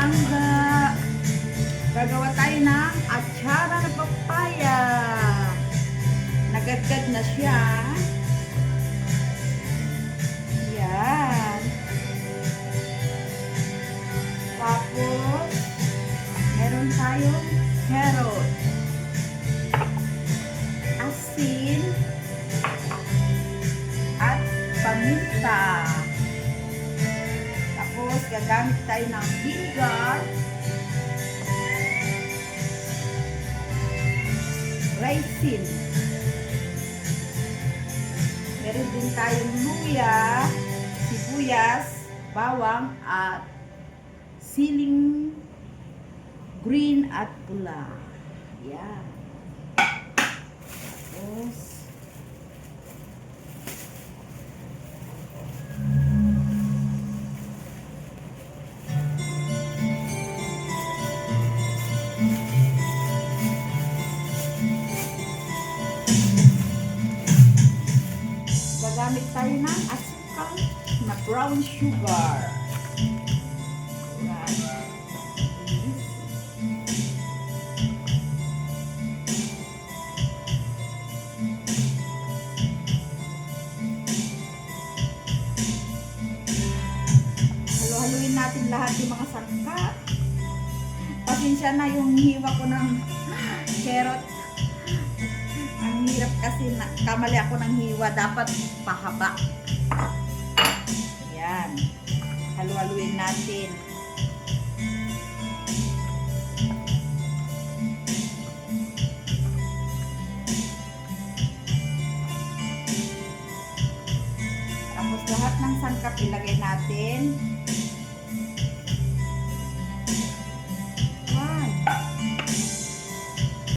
mangga. Gagawa tayo ng atsara na papaya. Nagadgad na siya. Yan. Tapos, meron tayong carrot. Asin. At paminta. Tapos, gagamit tayo ng vinegar. Raisin. Meron din tayong luya, sibuyas, bawang, at siling green at pula. Yan. Tapos, gagamit tayo ng asukal na brown sugar. Right. Halo-haluin natin lahat yung mga sangkap. Pasensya na yung hiwa ko ng carrot. Ang hirap kasi kamali ako ng hiwa, dapat pahaba. Yan. Halu-haluin natin. Tapos lahat ng sangkap ilagay natin.